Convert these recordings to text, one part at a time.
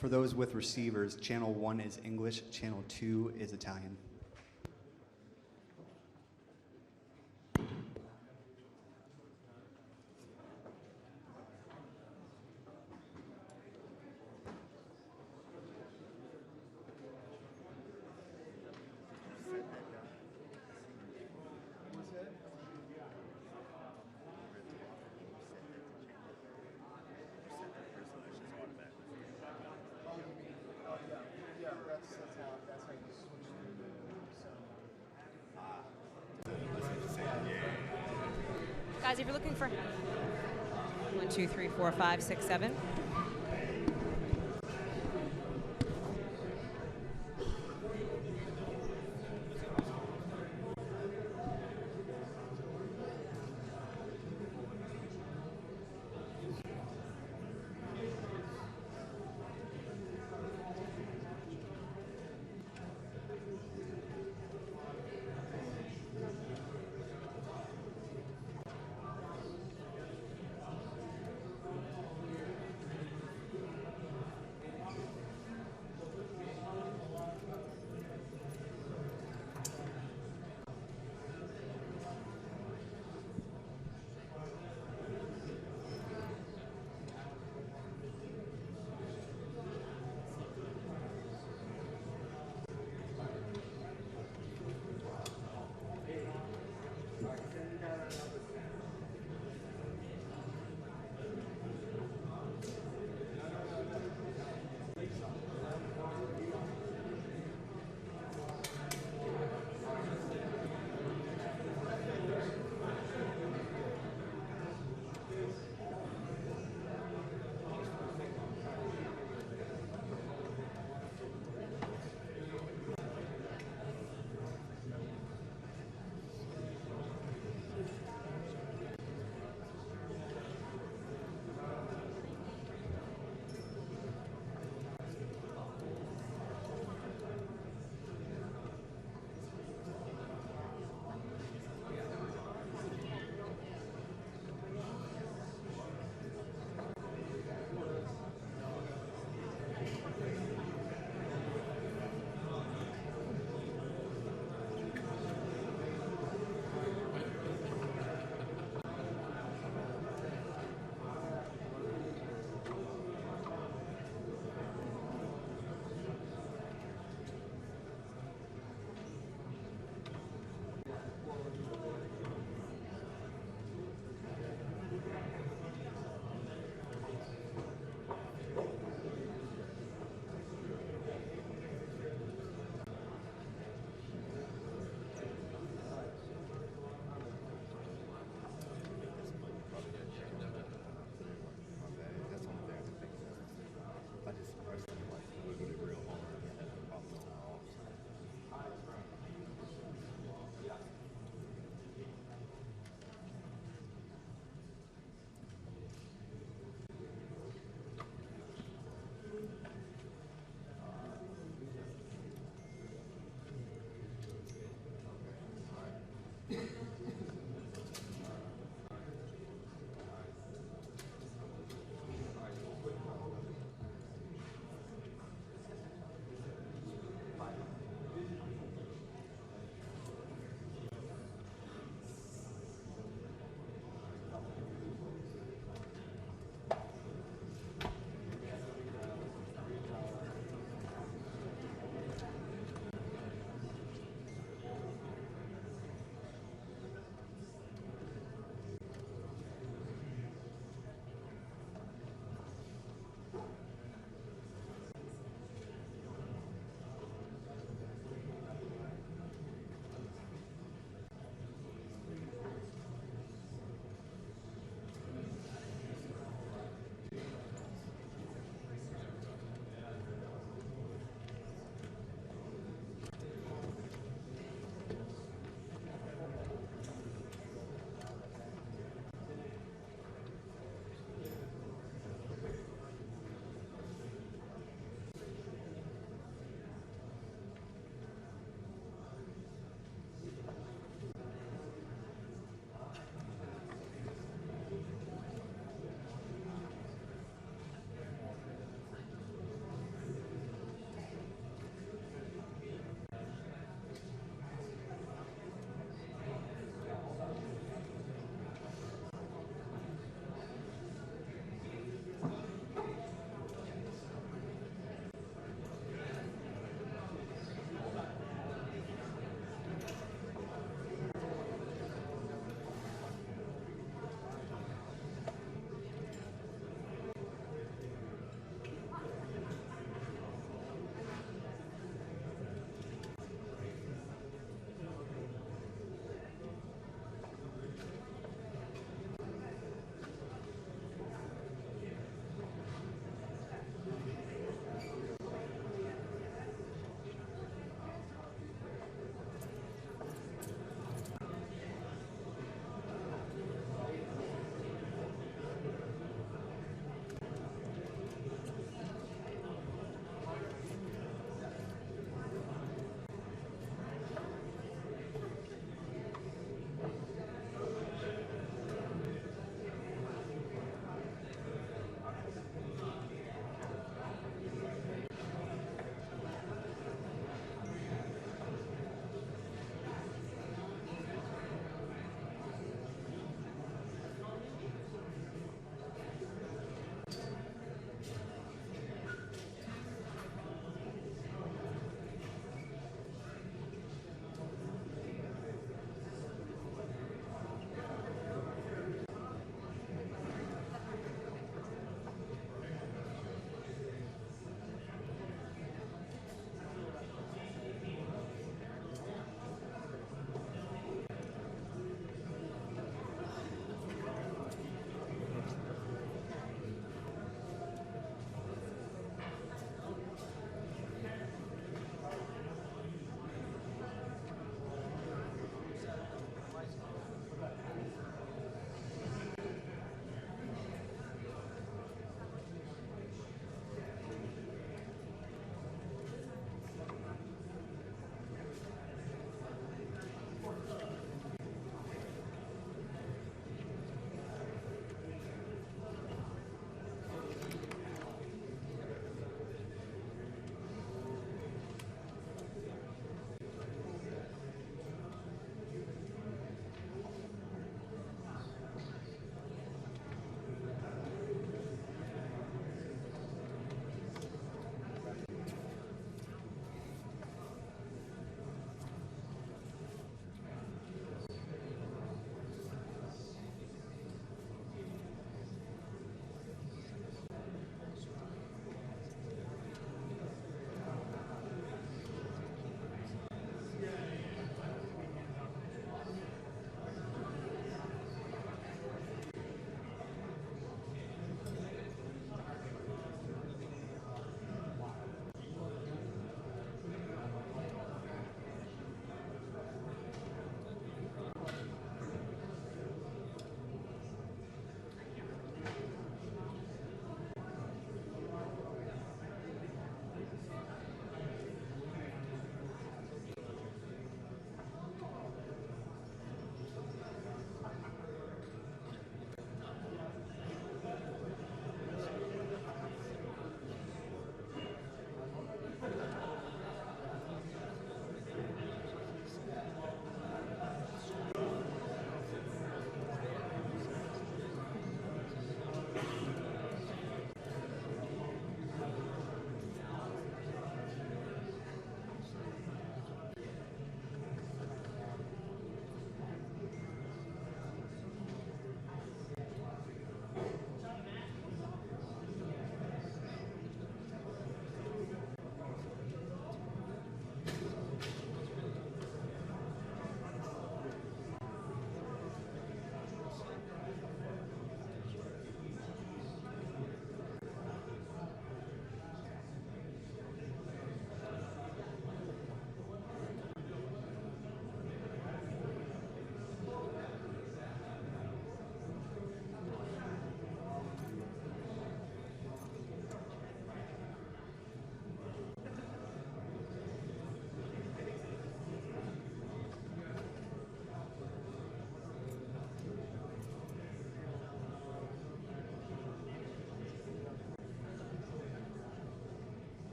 For those with receivers, channel 1 is English, channel 2 is Italian. Guys, if you're looking for 1, 2, 3, 4, 5, 6, 7.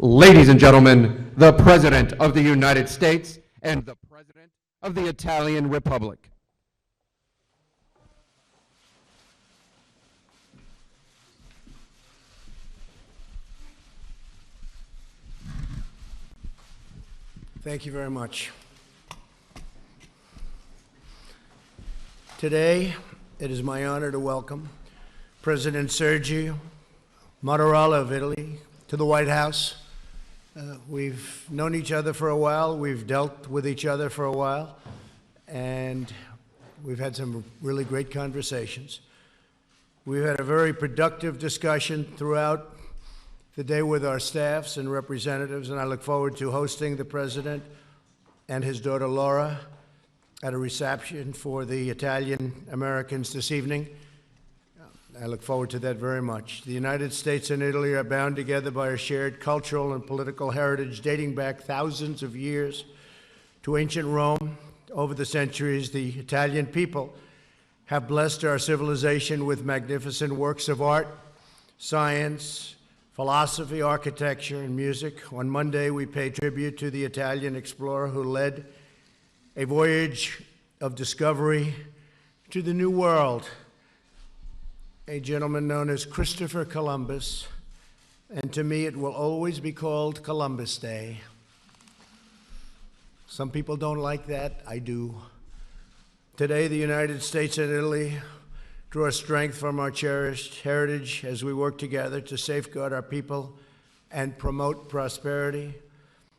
Ladies and gentlemen, the President of the United States and the President of the Italian Republic. Thank you very much. Today, it is my honor to welcome President Sergio Mattarella of Italy to the White House. We've known each other for a while, we've dealt with each other for a while, and we've had some really great conversations. We've had a very productive discussion throughout the day with our staffs and representatives, and I look forward to hosting the President and his daughter Laura at a reception for the Italian Americans this evening. I look forward to that very much. The United States and Italy are bound together by a shared cultural and political heritage dating back thousands of years to ancient Rome. Over the centuries, the Italian people have blessed our civilization with magnificent works of art, science, philosophy, architecture, and music. On Monday, we pay tribute to the Italian explorer who led a voyage of discovery to the New World, a gentleman known as Christopher Columbus, and to me it will always be called Columbus Day. Some people don't like that, I do. Today, the United States and Italy draw strength from our cherished heritage as we work together to safeguard our people and promote prosperity.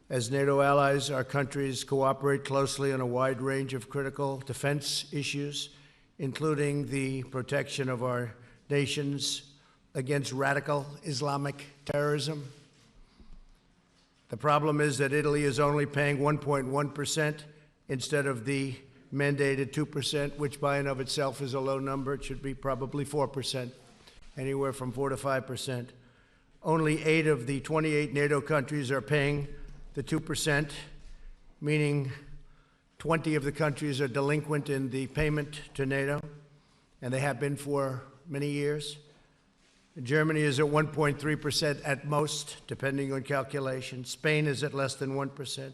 As NATO allies, our countries cooperate closely on a wide range of critical defense issues, including the protection of our nations against radical Islamic terrorism. The problem is that Italy is only paying 1.1% instead of the mandated 2%, which by and of itself is a low number. It should be probably 4%, anywhere from 4 to 5%. Only 8 of the 28 NATO countries are paying the 2%, meaning 20 of the countries are delinquent in the payment to NATO, and they have been for many years. Germany is at 1.3% at most, depending on calculation. Spain is at less than 1%.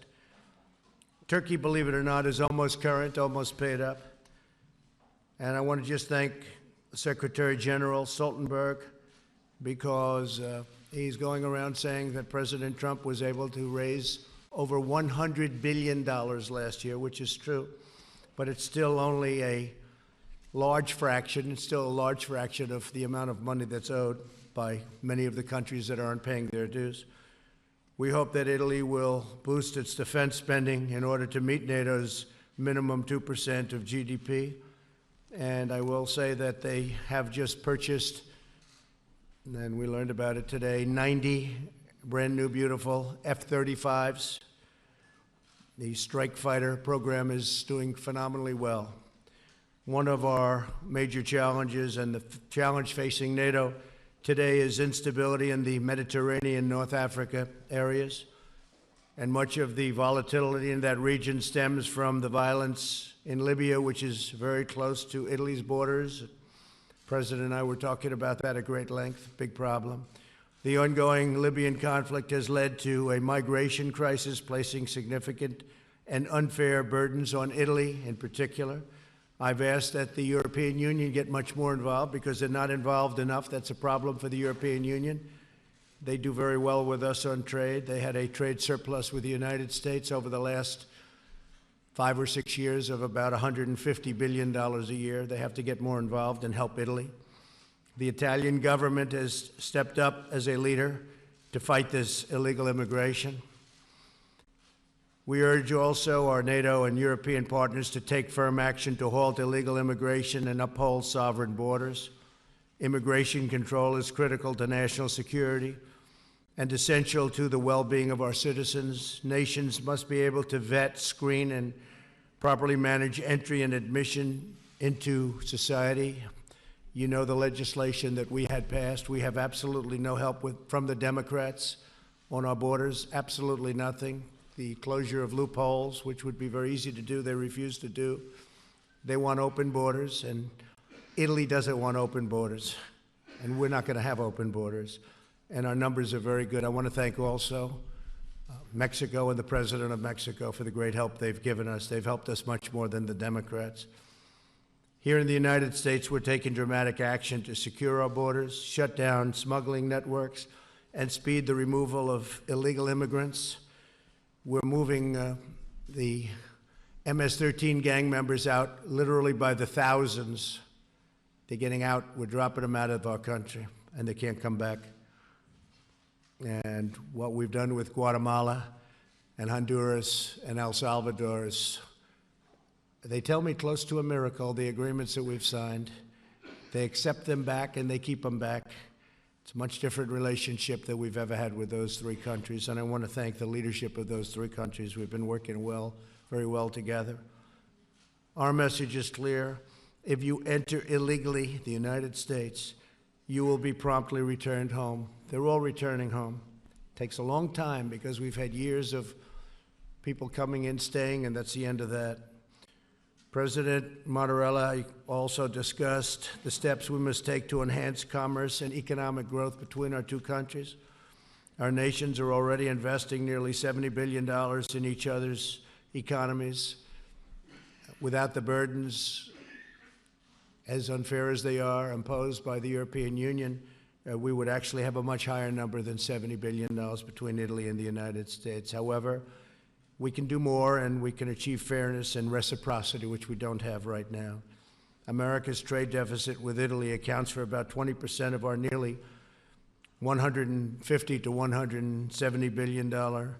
Turkey, believe it or not, is almost current, almost paid up. And I want to just thank Secretary General Stoltenberg because he's going around saying that President Trump was able to raise over $100 billion last year, which is true, but it's still only a large fraction. It's still a large fraction of the amount of money that's owed by many of the countries that aren't paying their dues. We hope that Italy will boost its defense spending in order to meet NATO's minimum 2% of GDP. And I will say that they have just purchased, and we learned about it today, 90 brand new, beautiful F-35s. The strike fighter program is doing phenomenally well. One of our major challenges and the challenge facing NATO today is instability in the Mediterranean, North Africa areas. And much of the volatility in that region stems from the violence in Libya, which is very close to Italy's borders. The President and I were talking about that at great length, big problem. The ongoing Libyan conflict has led to a migration crisis, placing significant and unfair burdens on Italy in particular. I've asked that the European Union get much more involved because they're not involved enough. That's a problem for the European Union. They do very well with us on trade. They had a trade surplus with the United States over the last 5 or 6 years of about $150 billion a year. They have to get more involved and help Italy. The Italian government has stepped up as a leader to fight this illegal immigration. We urge also our NATO and European partners to take firm action to halt illegal immigration and uphold sovereign borders. Immigration control is critical to national security and essential to the well-being of our citizens. Nations must be able to vet, screen, and properly manage entry and admission into society. You know the legislation that we had passed. We have absolutely no help from the Democrats on our borders, absolutely nothing. The closure of loopholes, which would be very easy to do, they refuse to do. They want open borders, and Italy doesn't want open borders, and we're not going to have open borders. and our numbers are very good. I want to thank also Mexico and the President of Mexico for the great help they've given us. They've helped us much more than the Democrats. Here in the United States, we're taking dramatic action to secure our borders, shut down smuggling networks, and speed the removal of illegal immigrants. We're moving the MS-13 gang members out literally by the thousands. They're getting out. We're dropping them out of our country, and they can't come back. And what we've done with Guatemala and Honduras and El Salvador is, they tell me, close to a miracle, the agreements that we've signed. They accept them back and they keep them back. It's a much different relationship than we've ever had with those three countries, and I want to thank the leadership of those three countries. We've been working very well together. Our message is clear. If you enter illegally the United States, you will be promptly returned home. They're all returning home. It takes a long time because we've had years of people coming in, staying, and that's the end of that. President Mattarella also discussed the steps we must take to enhance commerce and economic growth between our two countries. Our nations are already investing nearly $70 billion in each other's economies. Without the burdens, as unfair as they are, imposed by the European Union, we would actually have a much higher number than $70 billion between Italy and the United States. However, we can do more, and we can achieve fairness and reciprocity, which we don't have right now. America's trade deficit with Italy accounts for about 20% of our nearly $150 to $170 billion,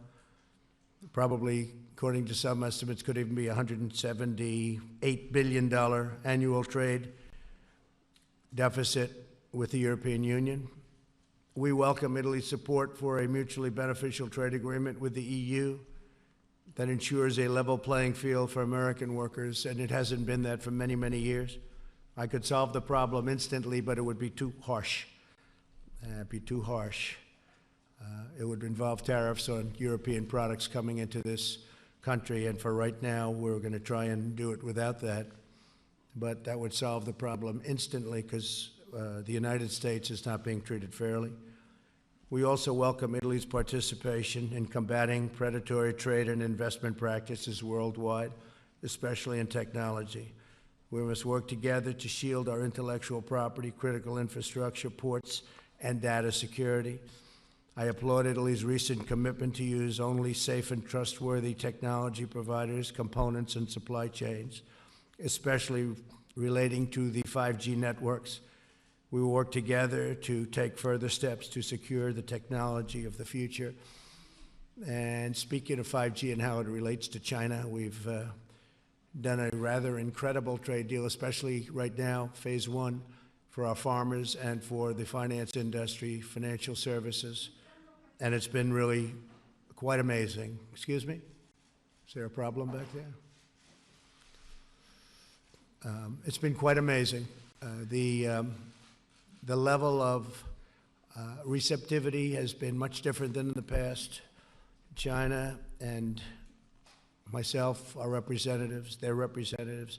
probably, according to some estimates, could even be $178 billion annual trade deficit with the European Union. We welcome Italy's support for a mutually beneficial trade agreement with the EU that ensures a level playing field for American workers, and it hasn't been that for many, many years. I could solve the problem instantly, but it would be too harsh. It would involve tariffs on European products coming into this country, and for right now, we're going to try and do it without that. But that would solve the problem instantly because the United States is not being treated fairly. We also welcome Italy's participation in combating predatory trade and investment practices worldwide, especially in technology. We must work together to shield our intellectual property, critical infrastructure, ports, and data security. I applaud Italy's recent commitment to use only safe and trustworthy technology providers, components, and supply chains, especially relating to the 5G networks. We will work together to take further steps to secure the technology of the future. And speaking of 5G and how it relates to China, we've done a rather incredible trade deal, especially right now, phase one, for our farmers and for the finance industry, financial services. And it's been really quite amazing. Excuse me? Is there a problem back there? It's been quite amazing. The level of receptivity has been much different than in the past. China and myself, our representatives, their representatives,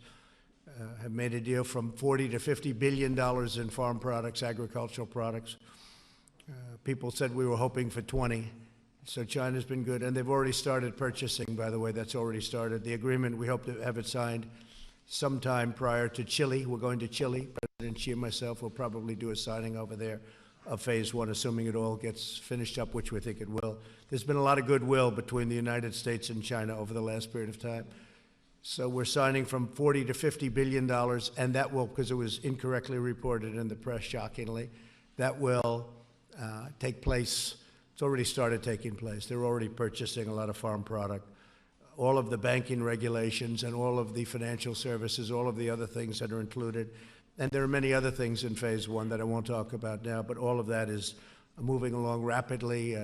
have made a deal from $40 to $50 billion in farm products, agricultural products. People said we were hoping for 20. So China's been good, and they've already started purchasing, by the way. That's already started. The agreement, we hope to have it signed sometime prior to Chile. We're going to Chile. President Xi and myself will probably do a signing over there of phase one, assuming it all gets finished up, which we think it will. There's been a lot of goodwill between the United States and China over the last period of time. So we're signing from $40 to $50 billion, and that will, because it was incorrectly reported in the press, shockingly, that will take place. It's already started taking place. They're already purchasing a lot of farm product. All of the banking regulations and all of the financial services, all of the other things that are included. And there are many other things in phase one that I won't talk about now, but all of that is moving along rapidly.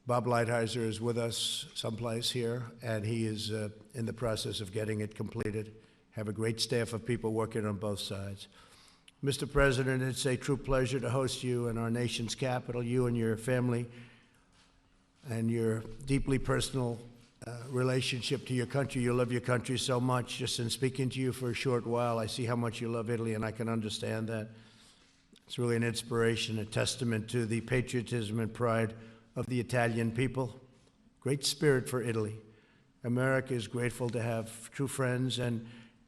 Bob Lighthizer is with us someplace here, and he is in the process of getting it completed. Have a great staff of people working on both sides. Mr. President, it's a true pleasure to host you in our nation's capital, you and your family, and your deeply personal relationship to your country. You love your country so much. Just in speaking to you for a short while, I see how much you love Italy, and I can understand that. It's really an inspiration, a testament to the patriotism and pride of the Italian people. Great spirit for Italy. America is grateful to have true friends and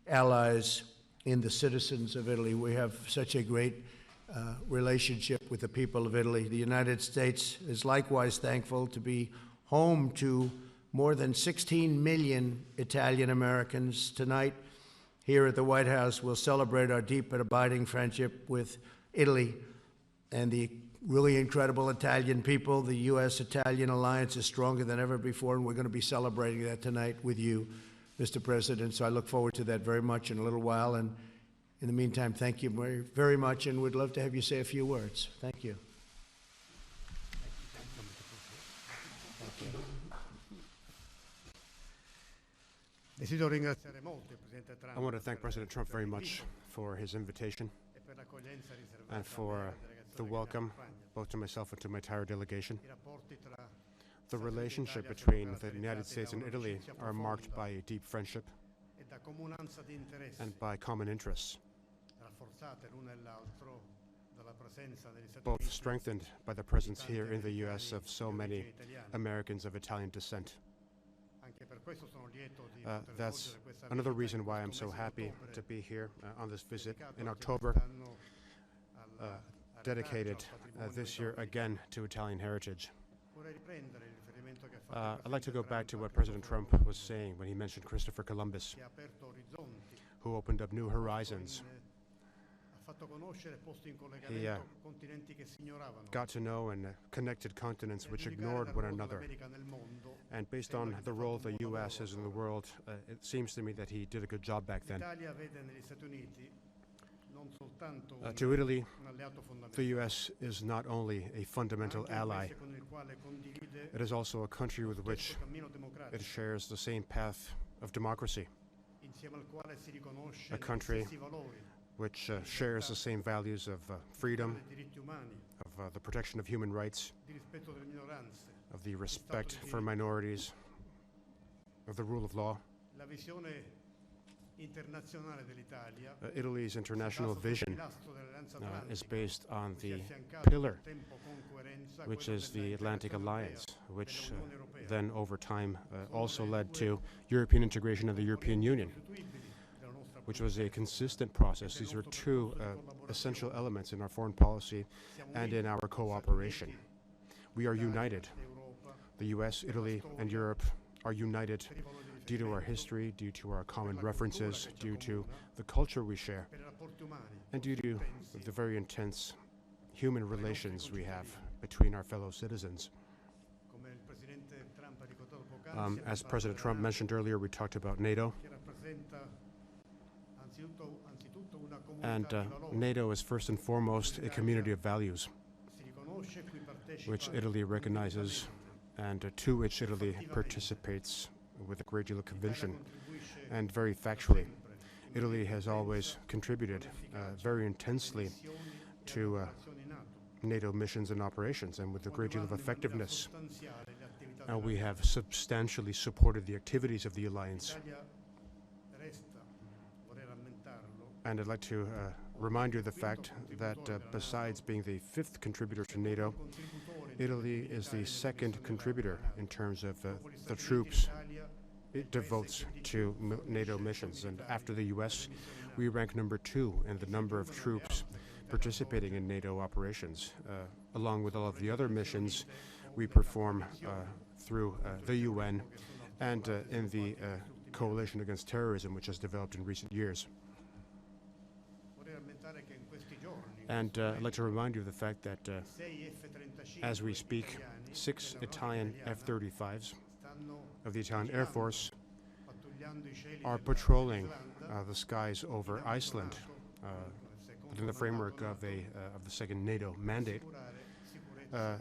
allies in the citizens of Italy. We have such a great relationship with the people of Italy. The United States is likewise thankful to be home to more than 16 million Italian Americans. Tonight, here at the White House, we'll celebrate our deep and abiding friendship with Italy and the really incredible Italian people. The U.S.-Italian alliance is stronger than ever before, and we're going to be celebrating that tonight with you, Mr. President. So I look forward to that very much in a little while. And in the meantime, thank you very, very much, and we'd love to have you say a few words. Thank you. I want to thank President Trump very much for his invitation and for the welcome, both to myself and to my entire delegation. The relationship between the United States and Italy are marked by a deep friendship and by common interests, both strengthened by the presence here in the U.S. of so many Americans of Italian descent. That's another reason why I'm so happy to be here on this visit in October, dedicated this year again to Italian heritage. I'd like to go back to what President Trump was saying when he mentioned Christopher Columbus, who opened up new horizons. He got to know and connected continents which ignored one another. And based on the role the U.S. has in the world, it seems to me that he did a good job back then. To Italy, the U.S. is not only a fundamental ally, it is also a country with which it shares the same path of democracy, a country which shares the same values of freedom, of the protection of human rights, of the respect for minorities, of the rule of law. Italy's international vision is based on the pillar, which is the Atlantic Alliance, which then over time also led to European integration of the European Union, which was a consistent process. These were two essential elements in our foreign policy and in our cooperation. We are united. The US, Italy, and Europe are united due to our history, due to our common references, due to the culture we share, and due to the very intense human relations we have between our fellow citizens. As President Trump mentioned earlier, we talked about NATO. And NATO is first and foremost a community of values, which Italy recognizes and to which Italy participates with a great deal of conviction and very factually. Italy has always contributed very intensely to NATO missions and operations, and with a great deal of effectiveness. We have substantially supported the activities of the alliance. And I'd like to remind you of the fact that besides being the fifth contributor to NATO, Italy is the second contributor in terms of the troops it devotes to NATO missions. And after the US, we rank number 2 in the number of troops participating in NATO operations. Along with all of the other missions we perform through the UN and in the coalition against terrorism, which has developed in recent years. And I'd like to remind you of the fact that as we speak, 6 Italian F-35s of the Italian Air Force are patrolling the skies over Iceland within the framework of the second NATO mandate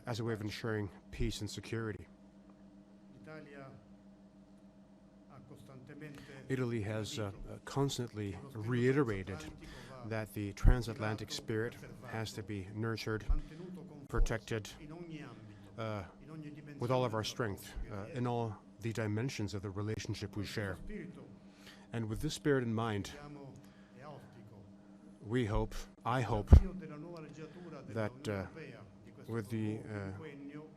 as a way of ensuring peace and security. Italy has constantly reiterated that the transatlantic spirit has to be nurtured, protected with all of our strength in all the dimensions of the relationship we share. And with this spirit in mind, we hope, I hope, that with the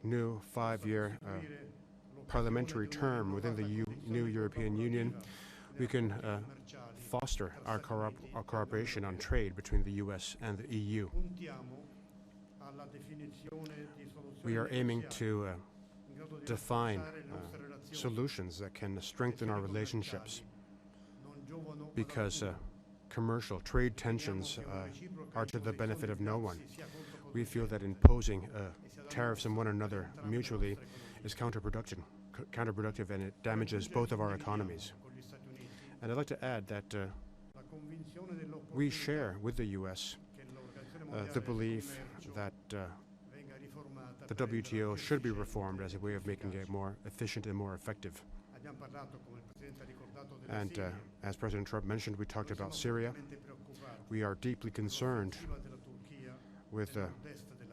new 5-year parliamentary term within the new European Union, we can foster our cooperation on trade between the U.S. and the EU. We are aiming to define solutions that can strengthen our relationships, because commercial trade tensions are to the benefit of no one. We feel that imposing tariffs on one another mutually is counterproductive, and it damages both of our economies. And I'd like to add that we share with the U.S. The belief that the WTO should be reformed as a way of making it more efficient and more effective. And as President Trump mentioned, we talked about Syria. We are deeply concerned with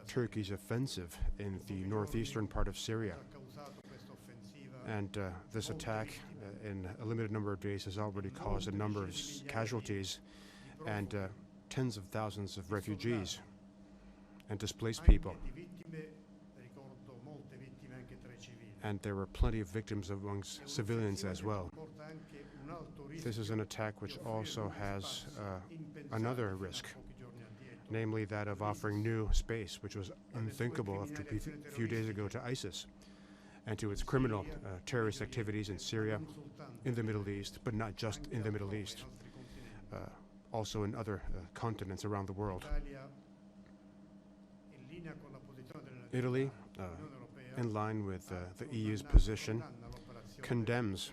Turkey's offensive in the northeastern part of Syria. And this attack in a limited number of days has already caused a number of casualties and tens of thousands of refugees and displaced people. And there were plenty of victims amongst civilians as well. This is an attack which also has another risk, namely that of offering new space, which was unthinkable up to a few days ago to ISIS and to its criminal terrorist activities in Syria, in the Middle East, but not just in the Middle East, also in other continents around the world. Italy, in line with the EU's position, condemns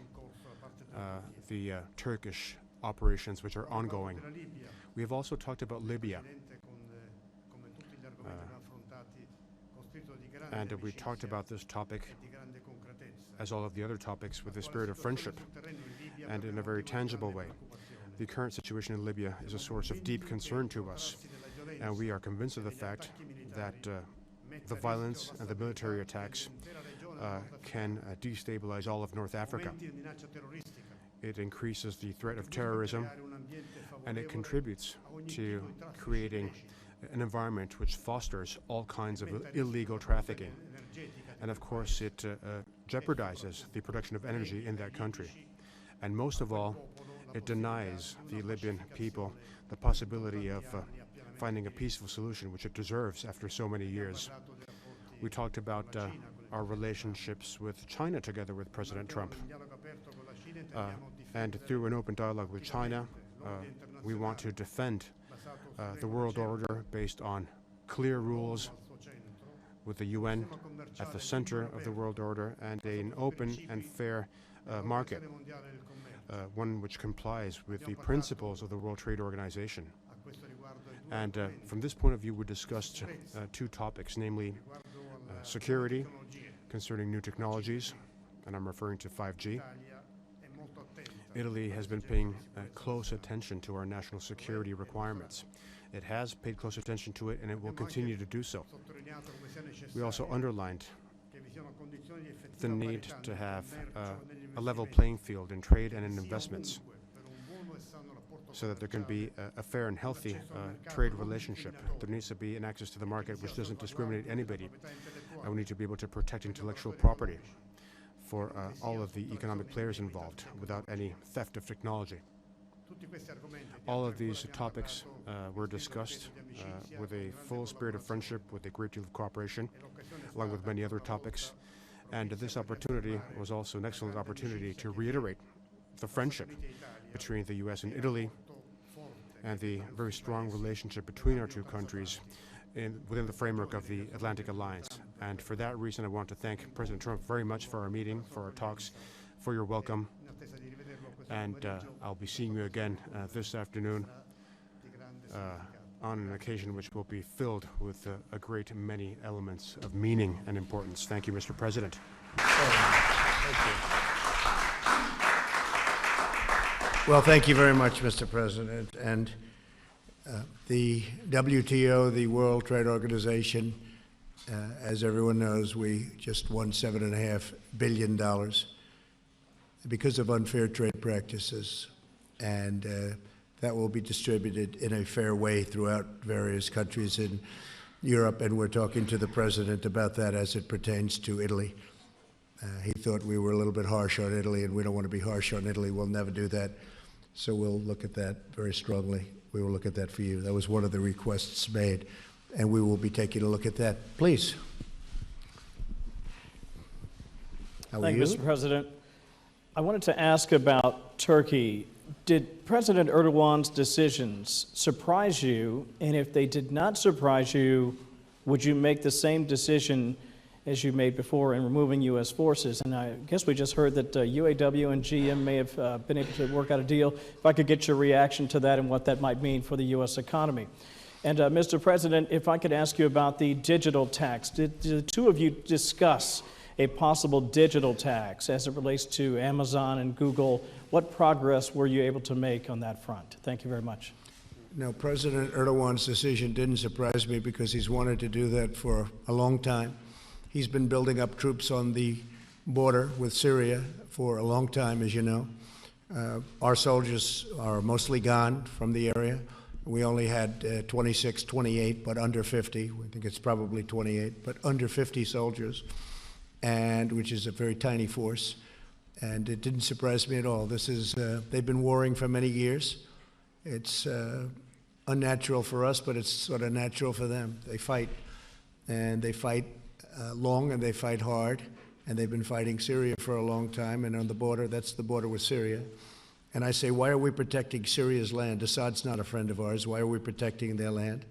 the Turkish operations which are ongoing. We have also talked about Libya. And we talked about this topic, as all of the other topics, with the spirit of friendship and in a very tangible way. The current situation in Libya is a source of deep concern to us, and we are convinced of the fact that the violence and the military attacks can destabilize all of North Africa. It increases the threat of terrorism, and it contributes to creating an environment which fosters all kinds of illegal trafficking. And of course, it jeopardizes the production of energy in that country. And most of all, it denies the Libyan people the possibility of finding a peaceful solution, which it deserves after so many years. We talked about our relationships with China together with President Trump. And through an open dialogue with China, we want to defend the world order based on clear rules, with the UN at the center of the world order, and an open and fair market, one which complies with the principles of the World Trade Organization. And from this point of view, we discussed two topics, namely security concerning new technologies, and I'm referring to 5G. Italy has been paying close attention to our national security requirements. It has paid close attention to it, and it will continue to do so. We also underlined the need to have a level playing field in trade and in investments, so that there can be a fair and healthy trade relationship. There needs to be an access to the market which doesn't discriminate anybody. And we need to be able to protect intellectual property for all of the economic players involved without any theft of technology. All of these topics were discussed with a full spirit of friendship, with a great deal of cooperation, along with many other topics. And this opportunity was also an excellent opportunity to reiterate the friendship between the U.S. and Italy, and the very strong relationship between our two countries within the framework of the Atlantic Alliance. And for that reason, I want to thank President Trump very much for our meeting, for our talks, for your welcome. And I'll be seeing you again this afternoon on an occasion which will be filled with a great many elements of meaning and importance. Thank you, Mr. President. Thank you. Well, thank you very much, Mr. President. And the WTO, the World Trade Organization, as everyone knows, we just won $7.5 billion because of unfair trade practices. And that will be distributed in a fair way throughout various countries in Europe, and we're talking to the president about that as it pertains to Italy. He thought we were a little bit harsh on Italy, and we don't want to be harsh on Italy. We'll never do that. So we'll look at that very strongly. We will look at that for you. That was one of the requests made, and we will be taking a look at that. Please. How are Thank you? you, Mr. President. I wanted to ask about Turkey. Did President Erdogan's decisions surprise you? And if they did not surprise you, would you make the same decision as you made before in removing U.S. forces? And I guess we just heard that UAW and GM may have been able to work out a deal. If I could get your reaction to that and what that might mean for the U.S. economy. And Mr. President, if I could ask you about the digital tax. Did the two of you discuss a possible digital tax as it relates to Amazon and Google? What progress were you able to make on that front? Thank you very much. No, President Erdogan's decision didn't surprise me because he's wanted to do that for a long time. He's been building up troops on the border with Syria for a long time, as you know. Our soldiers are mostly gone from the area. We only had 26, 28, but under 50. I think it's probably 28, but under 50 soldiers, and which is a very tiny force. And it didn't surprise me at all. This is, they've been warring for many years. It's unnatural for us, but it's sort of natural for them. They fight, and they fight long, and they fight hard, and they've been fighting Syria for a long time, and on the border, that's the border with Syria. And I say, why are we protecting Syria's land? Assad's not a friend of ours. Why are we protecting their land?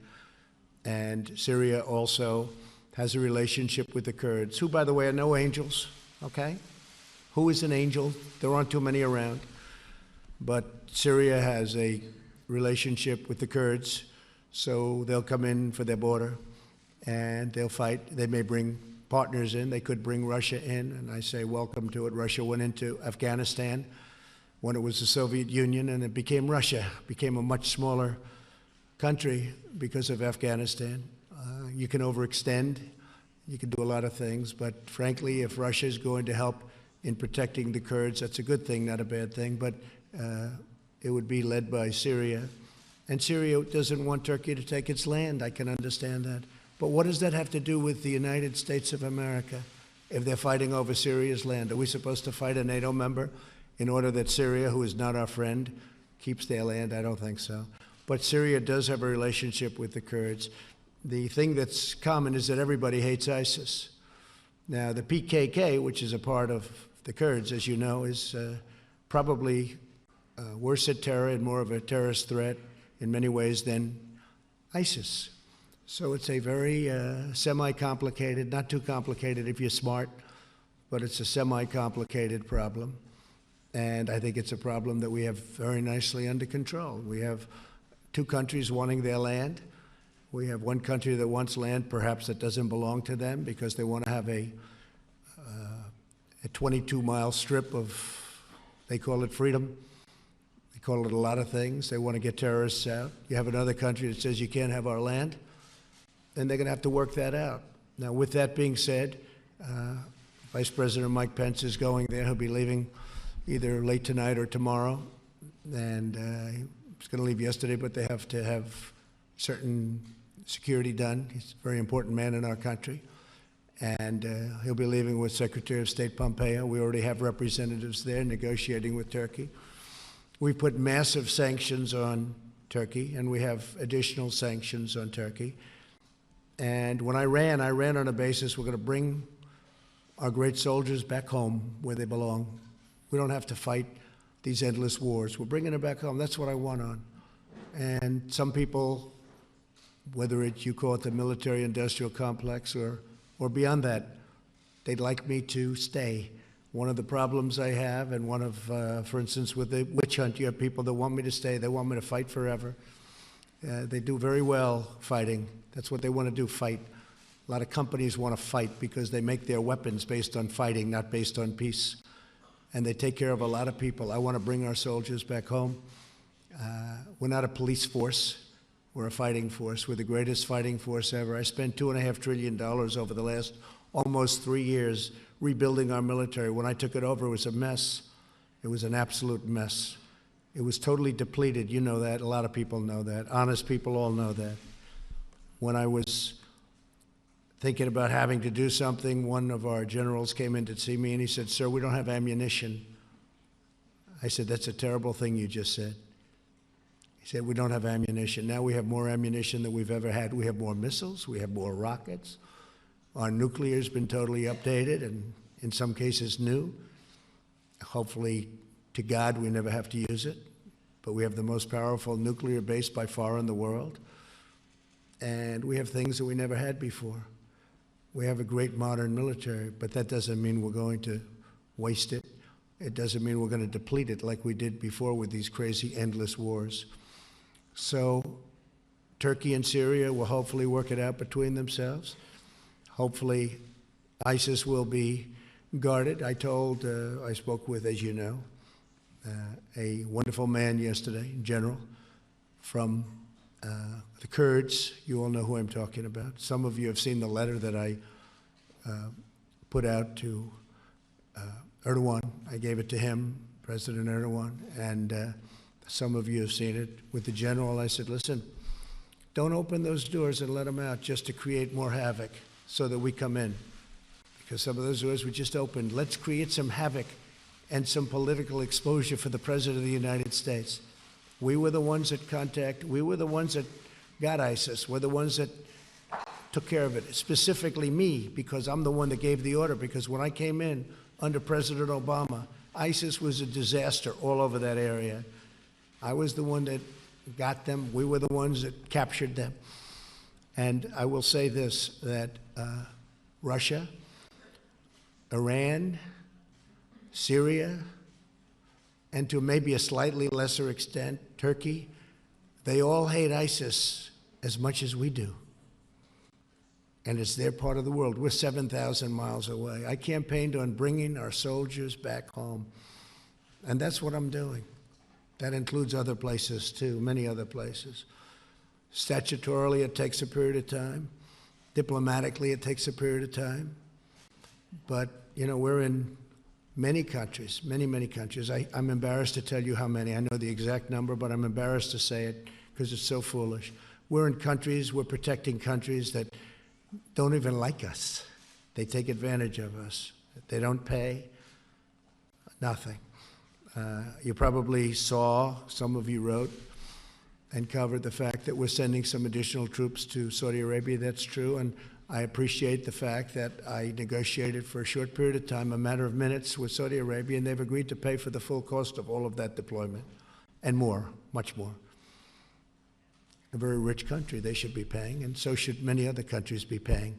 And Syria also has a relationship with the Kurds, who, by the way, are no angels, okay? Who is an angel? There aren't too many around. But Syria has a relationship with the Kurds, so they'll come in for their border, and they'll fight. They may bring partners in. They could bring Russia in, and I say welcome to it. Russia went into Afghanistan when it was the Soviet Union, and it became Russia, became a much smaller country because of Afghanistan. You can overextend, you can do a lot of things, but frankly, if Russia is going to help in protecting the Kurds, that's a good thing, not a bad thing, but it would be led by Syria. And Syria doesn't want Turkey to take its land, I can understand that. But what does that have to do with the United States of America if they're fighting over Syria's land? Are we supposed to fight a NATO member in order that Syria, who is not our friend, keeps their land? I don't think so. But Syria does have a relationship with the Kurds. The thing that's common is that everybody hates ISIS. Now, the PKK, which is a part of the Kurds, as you know, is probably worse at terror and more of a terrorist threat in many ways than ISIS. So it's a very semi-complicated, not too complicated if you're smart, but it's a semi-complicated problem. And I think it's a problem that we have very nicely under control. We have two countries wanting their land. We have one country that wants land, perhaps that doesn't belong to them, because they want to have a 22-mile strip of, they call it freedom. They call it a lot of things. They want to get terrorists out. You have another country that says you can't have our land, and they're going to have to work that out. Now, with that being said, Vice President Mike Pence is going there. He'll be leaving either late tonight or tomorrow, and he was going to leave yesterday, but they have to have certain security done. He's a very important man in our country, and he'll be leaving with Secretary of State Pompeo. We already have representatives there negotiating with Turkey. We put massive sanctions on Turkey, and we have additional sanctions on Turkey. And when I ran on a basis we're going to bring our great soldiers back home where they belong. We don't have to fight these endless wars. We're bringing them back home. That's what I want on. And some people, whether you call it the military-industrial complex or beyond that, they'd like me to stay. One of the problems I have, and one of, for instance, with the witch hunt, you have people that want me to stay. They want me to fight forever. They do very well fighting. That's what they want to do, fight. A lot of companies want to fight because they make their weapons based on fighting, not based on peace. And they take care of a lot of people. I want to bring our soldiers back home. We're not a police force. We're a fighting force. We're the greatest fighting force ever. I spent $2.5 trillion over the last almost 3 years rebuilding our military. When I took it over, it was a mess. It was an absolute mess. It was totally depleted. You know that. A lot of people know that. Honest people all know that. When I was thinking about having to do something, one of our generals came in to see me and he said, "Sir, we don't have ammunition." I said, "That's a terrible thing you just said." He said, "We don't have ammunition. Now we have more ammunition than we've ever had. We have more missiles. We have more rockets. Our nuclear's been totally updated and in some cases new. Hopefully, to God, we never have to use it. But we have the most powerful nuclear base by far in the world. And we have things that we never had before. We have a great modern military, but that doesn't mean we're going to waste it. It doesn't mean we're going to deplete it like we did before with these crazy, endless wars. So Turkey and Syria will hopefully work it out between themselves. Hopefully ISIS will be guarded. I spoke with, as you know, a wonderful man yesterday, general, from the Kurds. You all know who I'm talking about. Some of you have seen the letter that I put out to Erdogan. I gave it to him, President Erdogan, and some of you have seen it. With the general, I said, listen, don't open those doors and let them out just to create more havoc so that we come in. Because some of those doors we just opened. Let's create some havoc and some political exposure for the President of the United States. We were the ones we were the ones that got ISIS. We're the ones that took care of it, specifically me, because I'm the one that gave the order, because when I came in under President Obama, ISIS was a disaster all over that area. I was the one that got them. We were the ones that captured them. And I will say this, that Russia, Iran, Syria, and to maybe a slightly lesser extent, Turkey, they all hate ISIS as much as we do. And it's their part of the world. We're 7,000 miles away. I campaigned on bringing our soldiers back home. And that's what I'm doing. That includes other places too, many other places. Statutorily, it takes a period of time. Diplomatically, it takes a period of time. But, you know, we're in many countries, many countries. I'm embarrassed to tell you how many. I know the exact number, but I'm embarrassed to say it because it's so foolish. We're in countries, we're protecting countries that don't even like us. They take advantage of us. They don't pay, nothing. You probably saw, some of you wrote and covered the fact that we're sending some additional troops to Saudi Arabia. That's true, and I appreciate the fact that I negotiated for a short period of time, a matter of minutes, with Saudi Arabia, and they've agreed to pay for the full cost of all of that deployment, and more, much more. A very rich country, they should be paying, and so should many other countries be paying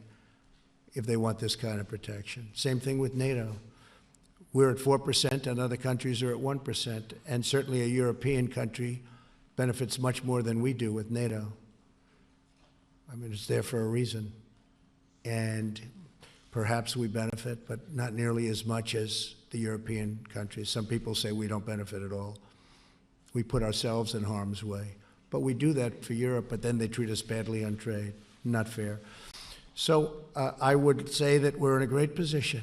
if they want this kind of protection. Same thing with NATO. We're at 4%, and other countries are at 1%, and certainly a European country benefits much more than we do with NATO. I mean, it's there for a reason. And perhaps we benefit, but not nearly as much as the European countries. Some people say we don't benefit at all. We put ourselves in harm's way. But we do that for Europe, but then they treat us badly on trade. Not fair. So I would say that we're in a great position.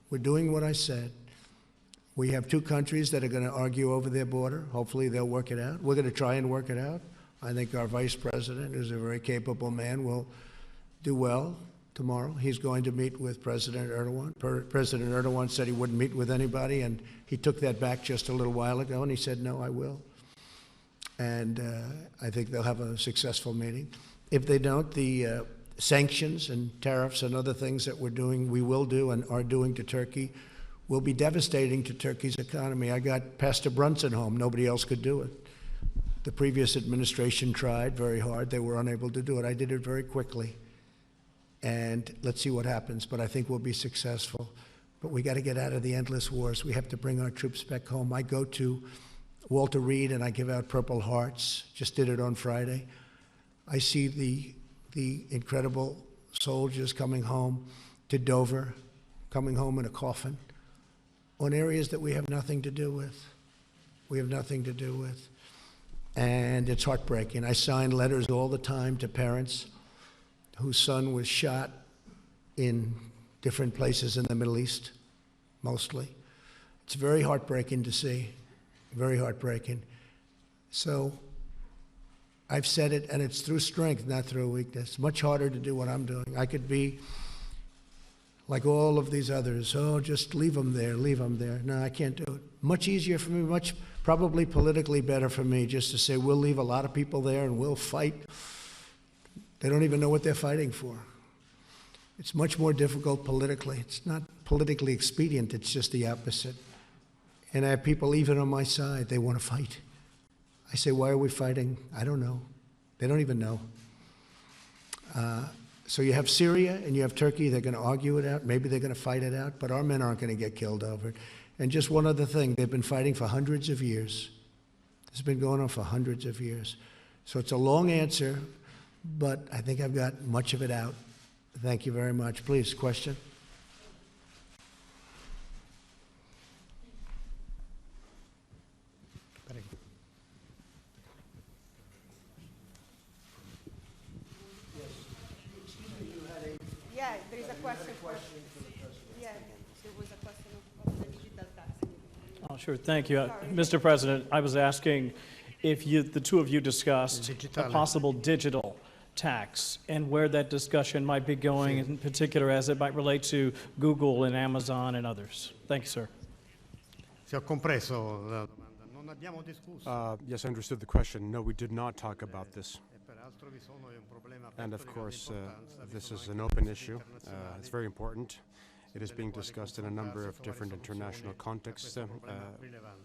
We're doing what I said. We have two countries that are going to argue over their border. Hopefully they'll work it out. We're going to try and work it out. I think our vice president, who's a very capable man, will do well tomorrow. He's going to meet with President Erdogan. President Erdogan said he wouldn't meet with anybody, and he took that back just a little while ago, and he said, no, I will. And I think they'll have a successful meeting. If they don't, the sanctions and tariffs and other things that we're doing, we will do and are doing to Turkey, will be devastating to Turkey's economy. I got Pastor Brunson home. Nobody else could do it. The previous administration tried very hard. They were unable to do it. I did it very quickly. And let's see what happens. But I think we'll be successful. But we got to get out of the endless wars. We have to bring our troops back home. I go to Walter Reed and I give out Purple Hearts. Just did it on Friday. I see the incredible soldiers coming home to Dover, coming home in a coffin, on areas that we have nothing to do with. We have nothing to do with. And it's heartbreaking. I sign letters all the time to parents whose son was shot in different places in the Middle East, mostly. It's very heartbreaking to see, very heartbreaking. So I've said it, and it's through strength, not through weakness. Much harder to do what I'm doing. I could be like all of these others. Oh, just leave them there, leave them there. No, I can't do it. Much easier for me, much probably politically better for me just to say we'll leave a lot of people there and we'll fight. They don't even know what they're fighting for. It's much more difficult politically. It's not politically expedient, it's just the opposite. And I have people even on my side, they want to fight. I say, why are we fighting? I don't know. They don't even know. So you have Syria and you have Turkey. They're going to argue it out. Maybe they're going to fight it out, but our men aren't going to get killed over it. And just one other thing, they've been fighting for hundreds of years. It's been going on for hundreds of years. So it's a long answer, but I think I've got much of it out. Thank you very much. Please, question? Yeah, there is a question. Yeah, there was a question of the digital tax. Oh, sure, thank you. Mr. President, I was asking if the two of you discussed a possible digital tax and where that discussion might be going, in particular as it might relate to Google and Amazon and others. Thank you, sir. Se ho compreso la domanda. Non abbiamo discusso. Yes, I understood the question. No, we did not talk about this. Peraltro vi sono un problema And of aperto di grande course, importanza, this vi is sono an anche open fondi issue. internazionali It's very important. It is being discussed in a number of different international contexts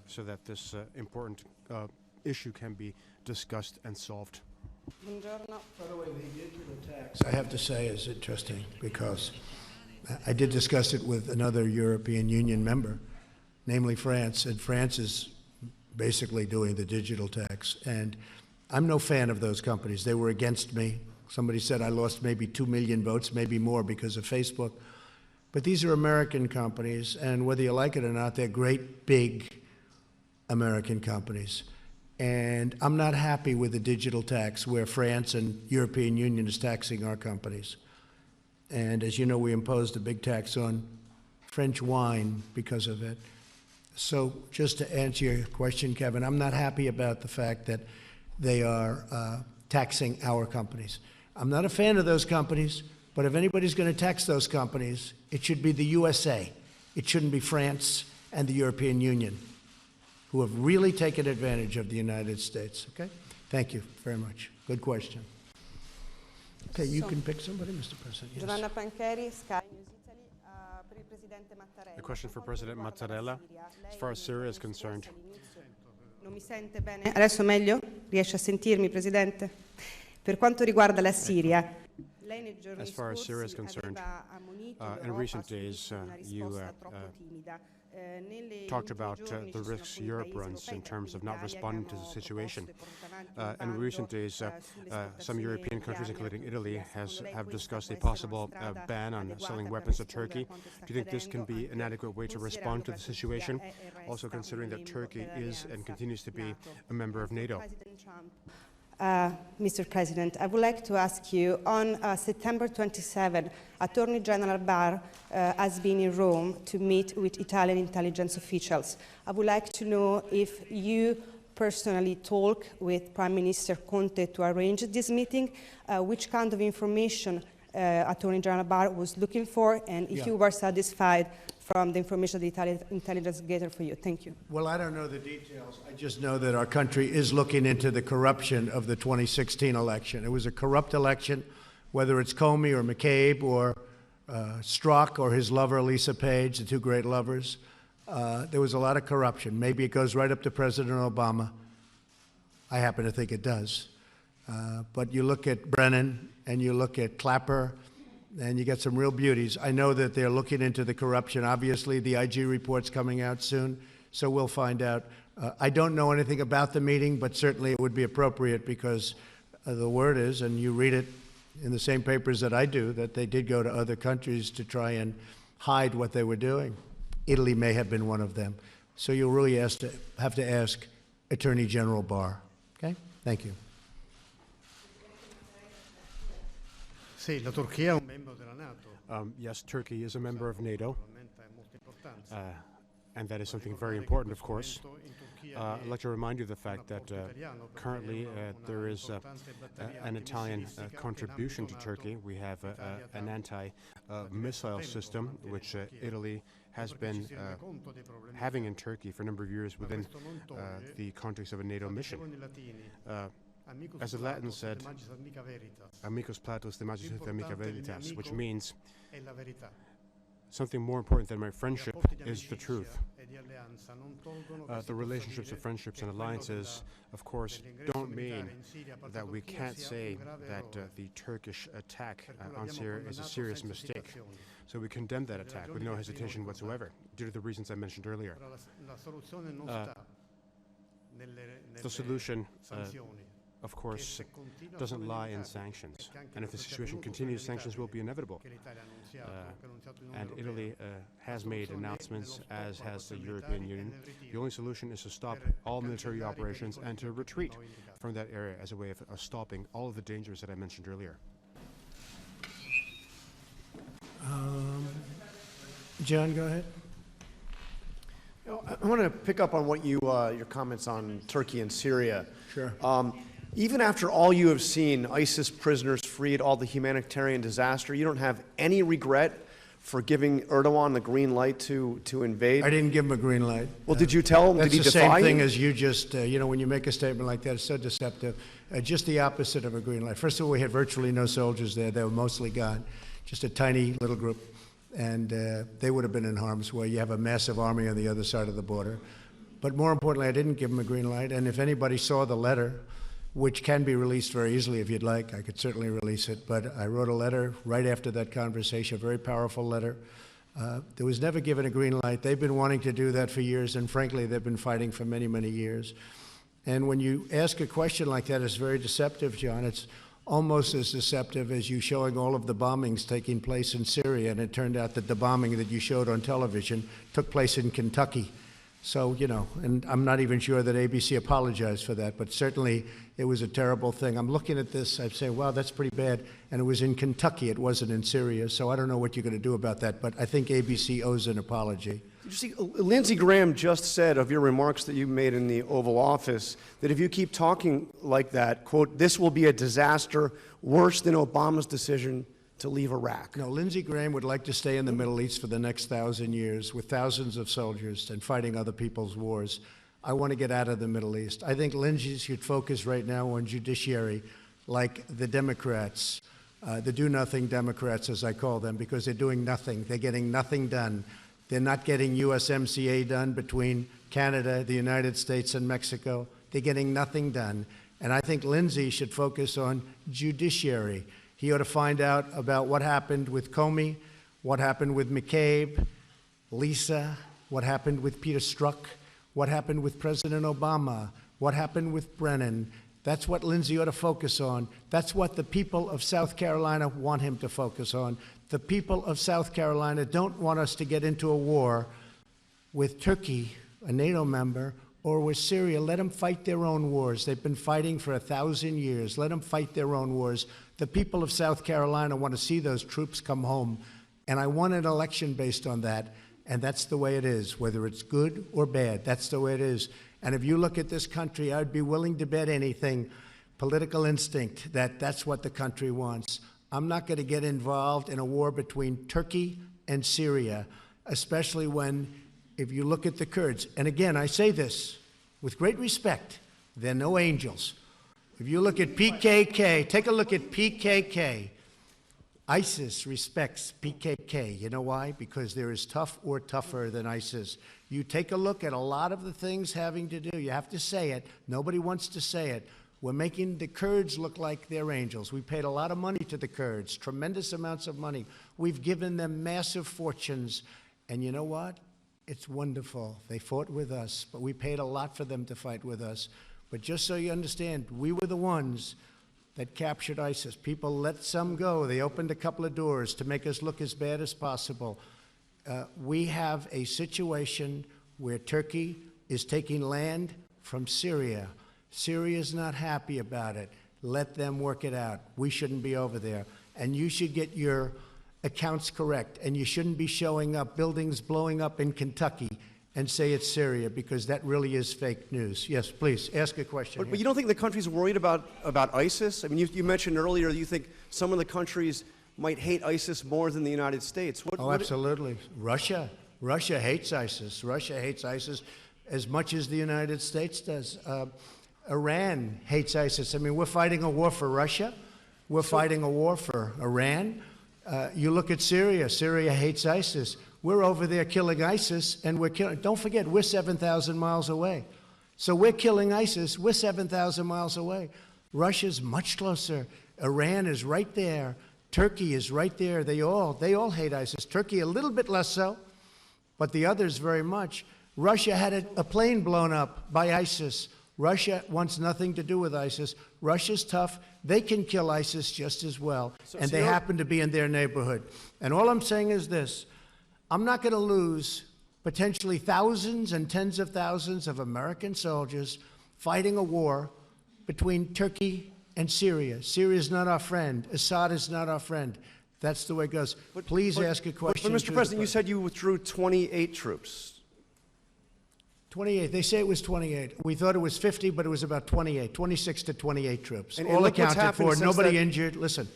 so that this important issue can be discussed and solved. Buongiorno. By the way, the digital tax, I have to say, is interesting because I did discuss it with another European Union member, namely France, and France is basically doing the digital tax. And I'm no fan of those companies. They were against me. Somebody said I lost maybe 2 million votes, maybe more because of Facebook. But these are American companies, and whether you like it or not, they're great, big American companies. And I'm not happy with the digital tax where France and European Union is taxing our companies. And as you know, we imposed a big tax on French wine because of it. So just to answer your question, Kevin, I'm not happy about the fact that they are taxing our companies. I'm not a fan of those companies, but if anybody's going to tax those companies, it should be the USA. It shouldn't be France and the European Union, who have really taken advantage of the United States. Okay? Thank you very much. Good question. Okay, you can pick somebody, Mr. President. Yes. Giovanna Pancheri, Sky News Italy, per il Presidente Mattarella. A question for President Mattarella. As far as Syria is concerned, Non mi sente bene? Adesso meglio? Riesce a sentirmi, Presidente? Per quanto riguarda la Siria, lei nei giorni As far as Syria is scorsi concerned, aveva ammonito in l'Europa recent su days, una you risposta troppo timida. talked about the risks Europe runs in terms of not responding to the situation. In recent days, some European countries, including Italy, have discussed a possible ban on selling weapons to Turkey. Do you think this can be an adequate way to respond to the situation, also considering that Turkey is and continues to be a member of NATO? Mr. President, I would like to ask you, on September 27, Attorney General Barr has been in Rome to meet with Italian intelligence officials. I would like to know if you personally talk with Prime Minister Conte to arrange this meeting, which kind of information Attorney General Barr was looking for, and if you were satisfied from the information the Italian intelligence gathered for you. Thank you. Well, I don't know the details. I just know that our country is looking into the corruption of the 2016 election. It was a corrupt election, whether it's Comey or McCabe or Strzok or his lover, Lisa Page, the two great lovers. There was a lot of corruption. Maybe it goes right up to President Obama. I happen to think it does. But you look at Brennan and you look at Clapper, and you get some real beauties. I know that they're looking into the corruption. Obviously, the IG report's coming out soon, so we'll find out. I don't know anything about the meeting, but certainly it would be appropriate because the word is, and you read it in the same papers that I do, that they did go to other countries to try and hide what they were doing. Italy may have been one of them. So you'll really have to ask Attorney General Barr. Okay? Thank you. Sì, la Turchia è un membro della NATO. Yes, Turkey is a member of NATO. Naturalmente ha molta importanza. and that is something very important, of course. I'd like to remind you of the fact that currently there is an Italian contribution to Turkey. We have an anti-missile system which Italy has been having in Turkey for a number of years within the context of a NATO mission. As the Latins said, amicus platus de magis ut amica veritas, which means something more important than my friendship is the truth. The relationships of friendships and alliances, of course, don't mean that we can't say that the Turkish attack on Syria is a serious mistake. So we condemn that attack with no hesitation whatsoever, due to the reasons I mentioned earlier. The solution, of course, doesn't lie in sanctions. And if the situation continues, sanctions will be inevitable. And Italy has made announcements, as has the European Union. The only solution is to stop all military operations and to retreat from that area as a way of stopping all of the dangers that I mentioned earlier. John, go ahead. I want to pick up on what your comments on Turkey and Syria. Sure. Even after all you have seen, ISIS prisoners freed, all the humanitarian disaster, you don't have any regret for giving Erdogan the green light to invade? I didn't give him a green light. Well, did you tell him? Did he defy you? That's the same thing as you just, when you make a statement like that, it's so deceptive. Just the opposite of a green light. First of all, we had virtually no soldiers there. They were mostly gone. Just a tiny little group. And they would have been in harm's way. You have a massive army on the other side of the border. But more importantly, I didn't give him a green light. And if anybody saw the letter, which can be released very easily if you'd like, I could certainly release it. But I wrote a letter right after that conversation, a very powerful letter. There was never given a green light. They've been wanting to do that for years, and frankly, they've been fighting for many, many years. And when you ask a question like that, it's very deceptive, John. It's almost as deceptive as you showing all of the bombings taking place in Syria, and it turned out that the bombing that you showed on television took place in Kentucky. So, and I'm not even sure that ABC apologized for that, but certainly it was a terrible thing. I'm looking at this, I'm saying, wow, that's pretty bad. And it was in Kentucky, it wasn't in Syria, so I don't know what you're going to do about that, but I think ABC owes an apology. You see, Lindsey Graham just said of your remarks that you made in the Oval Office that if you keep talking like that, quote, this will be a disaster worse than Obama's decision to leave Iraq. No, Lindsey Graham would like to stay in the Middle East for the next 1,000 years with thousands of soldiers and fighting other people's wars. I want to get out of the Middle East. I think Lindsey should focus right now on judiciary, like the Democrats, the do-nothing Democrats, as I call them, because they're doing nothing. They're getting nothing done. They're not getting USMCA done between Canada, the United States, and Mexico. They're getting nothing done. And I think Lindsey should focus on judiciary. He ought to find out about what happened with Comey, what happened with McCabe, Lisa, what happened with Peter Strzok, what happened with President Obama, what happened with Brennan. That's what Lindsey ought to focus on. That's what the people of South Carolina want him to focus on. The people of South Carolina don't want us to get into a war with Turkey, a NATO member, or with Syria. Let them fight their own wars. They've been fighting for 1,000 years. Let them fight their own wars. The people of South Carolina want to see those troops come home, and I want an election based on that, and that's the way it is, whether it's good or bad. That's the way it is. And if you look at this country, I'd be willing to bet anything, political instinct, that that's what the country wants. I'm not going to get involved in a war between Turkey and Syria, especially when, if you look at the Kurds, and again, I say this with great respect, they're no angels. If you look at PKK, take a look at PKK. ISIS respects PKK. You know why? Because they're as tough or tougher than ISIS. You take a look at a lot of the things having to do, you have to say it. Nobody wants to say it. We're making the Kurds look like they're angels. We paid a lot of money to the Kurds, tremendous amounts of money. We've given them massive fortunes. And you know what? It's wonderful. They fought with us, but we paid a lot for them to fight with us. But just so you understand, we were the ones that captured ISIS. People let some go. They opened a couple of doors to make us look as bad as possible. We have a situation where Turkey is taking land from Syria. Syria's not happy about it. Let them work it out. We shouldn't be over there. And you should get your accounts correct. And you shouldn't be showing up buildings blowing up in Kentucky and say it's Syria, because that really is fake news. Yes, please, ask a question. But you don't think the country's worried about ISIS? I mean, you mentioned earlier you think some of the countries might hate ISIS more than the United States. Absolutely. Russia hates ISIS. Russia hates ISIS as much as the United States does. Iran hates ISIS. I mean, we're fighting a war for Russia. We're fighting a war for Iran. You look at Syria. Syria hates ISIS. We're over there killing ISIS, and we're killing. Don't forget, we're 7,000 miles away. So we're killing ISIS. We're 7,000 miles away. Russia's much closer. Iran is right there. Turkey is right there. They all hate ISIS. Turkey a little bit less so, but the others very much. Russia had a plane blown up by ISIS. Russia wants nothing to do with ISIS. Russia's tough. They can kill ISIS just as well, and they happen to be in their neighborhood. And all I'm saying is this. I'm not going to lose potentially thousands and tens of thousands of American soldiers fighting a war between Turkey and Syria. Syria is not our friend. Assad is not our friend. That's the way it goes. Please ask a question. But Mr. President, you said you withdrew 28 troops. 28. They say it was 28. We thought it was 50, but it was about 28. 26 to 28 troops. And all look what's accounted for. happened Nobody since injured. Listen.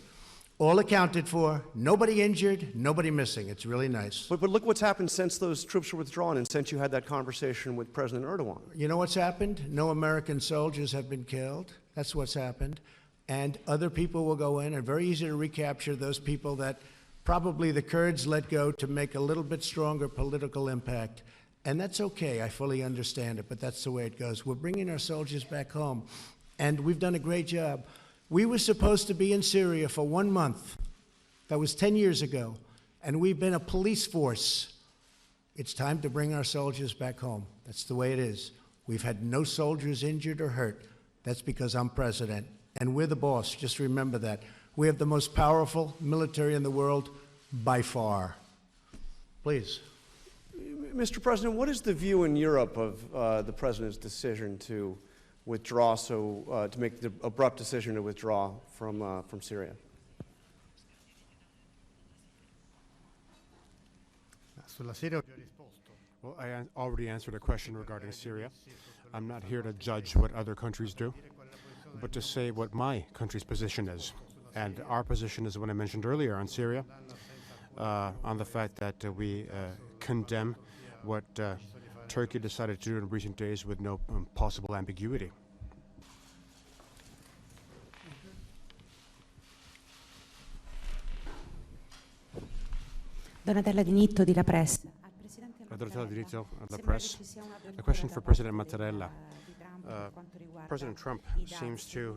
All accounted for, nobody injured, nobody missing. It's really nice. But look what's happened since those troops were withdrawn and since you had that conversation with President Erdogan. You know what's happened? No American soldiers have been killed. That's what's happened. And other people will go in, and very easy to recapture those people that probably the Kurds let go to make a little bit stronger political impact. And that's okay. I fully understand it, but that's the way it goes. We're bringing our soldiers back home, and we've done a great job. We were supposed to be in Syria for 1 month. That was 10 years ago. And we've been a police force. It's time to bring our soldiers back home. That's the way it is. We've had no soldiers injured or hurt. That's because I'm president. And we're the boss. Just remember that. We have the most powerful military in the world by far. Please. Mr. President, what is the view in Europe of the president's decision to withdraw, to make the abrupt decision to withdraw from Syria? Well, I already answered a question regarding Syria. I'm not here to judge what other countries do, but to say what my country's position is. And our position is what I mentioned earlier on Syria, on the fact that we condemn what Turkey decided to do in recent days with no possible ambiguity. Donatella Di Nitto di La Press. Donatella Di Nitto of La Press. A question for President Mattarella. President Trump seems to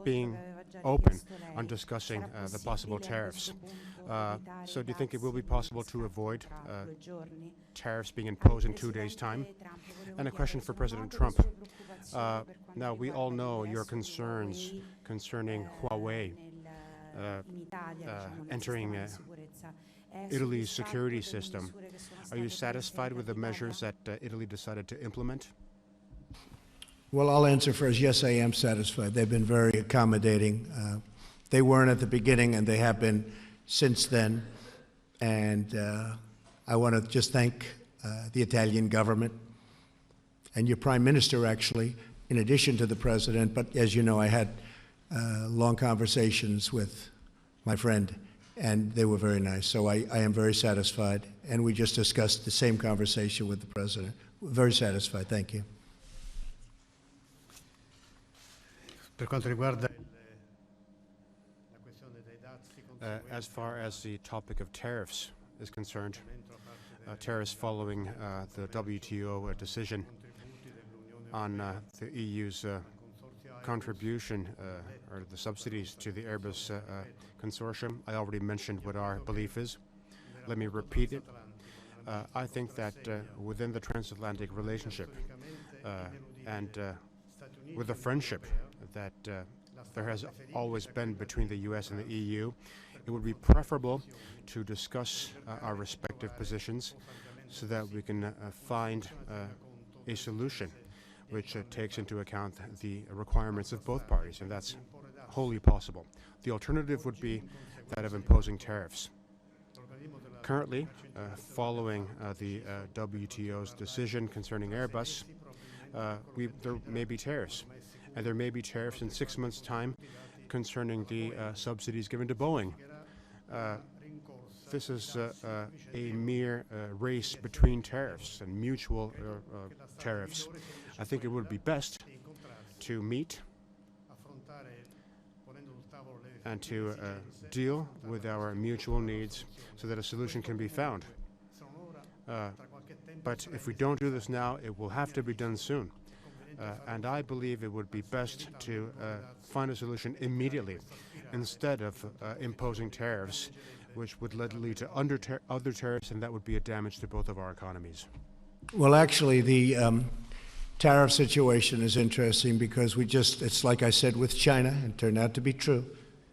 being open on discussing the possible tariffs. So do you think it will be possible to avoid tariffs being imposed in 2 days' time? And a question for President Trump. Now, we all know your concerns concerning Huawei entering Italy's security system. Are you satisfied with the measures that Italy decided to implement? Well, I'll answer first. Yes, I am satisfied. They've been very accommodating. They weren't at the beginning, and they have been since then. And I want to just thank the Italian government and your prime minister, actually, in addition to the president. But as you know, I had long conversations with my friend, and they were very nice. So I am very satisfied. And we just discussed the same conversation with the president. Very satisfied. Thank you. As far as the topic of tariffs is concerned, tariffs following the WTO decision on the EU's contribution or the subsidies to the Airbus consortium, I already mentioned what our belief is. Let me repeat it. I think that within the transatlantic relationship and with the friendship that there has always been between the U.S. and the EU, it would be preferable to discuss our respective positions so that we can find a solution which takes into account the requirements of both parties, and that's wholly possible. The alternative would be that of imposing tariffs. Currently, following the WTO's decision concerning Airbus, there may be tariffs. And there may be tariffs in 6 months' time concerning the subsidies given to Boeing. This is a mere race between tariffs and mutual tariffs. I think it would be best to meet and to deal with our mutual needs so that a solution can be found. But if we don't do this now, it will have to be done soon. And I believe it would be best to find a solution immediately instead of imposing tariffs, which would lead to other tariffs, and that would be a damage to both of our economies. Well, actually, the tariff situation is interesting because it's like I said with China, and turned out to be true.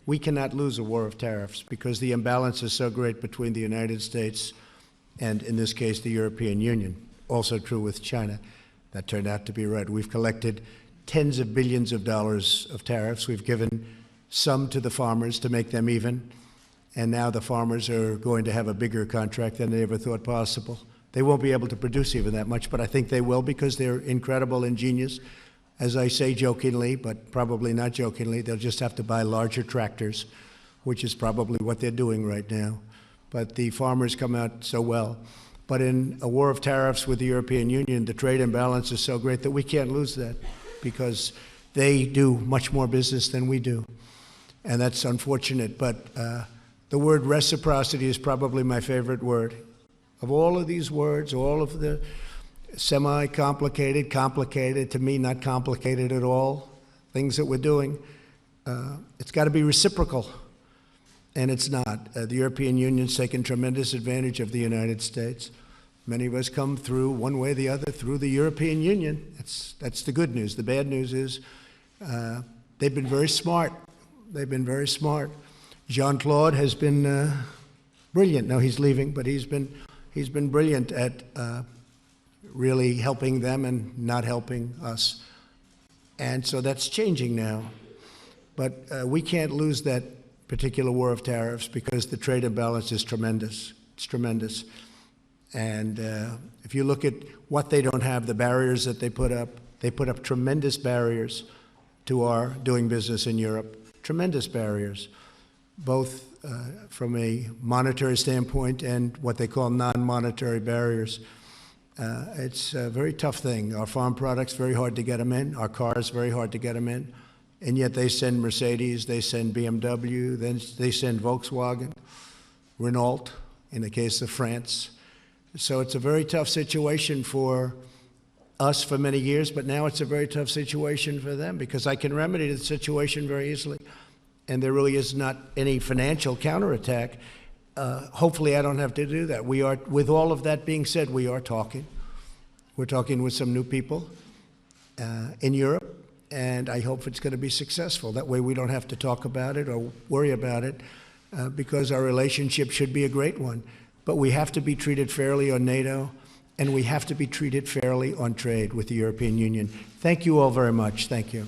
We cannot lose a war of tariffs because the imbalance is so great between the United States and, in this case, the European Union. Also true with China. That turned out to be right. We've collected tens of billions of dollars of tariffs. We've given some to the farmers to make them even. And now the farmers are going to have a bigger contract than they ever thought possible. They won't be able to produce even that much, but I think they will because they're incredible and genius. As I say jokingly, but probably not jokingly, they'll just have to buy larger tractors, which is probably what they're doing right now. But the farmers come out so well. But in a war of tariffs with the European Union, the trade imbalance is so great that we can't lose that because they do much more business than we do. And that's unfortunate. But the word reciprocity is probably my favorite word. Of all of these words, all of the semi-complicated, complicated, to me not complicated at all, things that we're doing, it's got to be reciprocal. And it's not. The European Union's taken tremendous advantage of the United States. Many of us come through, one way or the other, through the European Union. That's the good news. The bad news is they've been very smart. They've been very smart. Jean-Claude has been brilliant. Now he's leaving, but he's been brilliant at really helping them and not helping us. And so that's changing now. But we can't lose that particular war of tariffs because the trade imbalance is tremendous. It's tremendous. And if you look at what they don't have, the barriers that they put up tremendous barriers to our doing business in Europe. Tremendous barriers, both from a monetary standpoint and what they call non-monetary barriers. It's a very tough thing. Our farm products, very hard to get them in. Our cars, very hard to get them in. And yet they send Mercedes, they send BMW, then they send Volkswagen, Renault, in the case of France. So it's a very tough situation for us for many years, but now it's a very tough situation for them because I can remedy the situation very easily. And there really is not any financial counterattack. Hopefully I don't have to do that. We are, with all of that being said, we are talking. We're talking with some new people in Europe. And I hope it's going to be successful. That way we don't have to talk about it or worry about it because our relationship should be a great one. But we have to be treated fairly on NATO, and we have to be treated fairly on trade with the European Union. Thank you all very much. Thank you.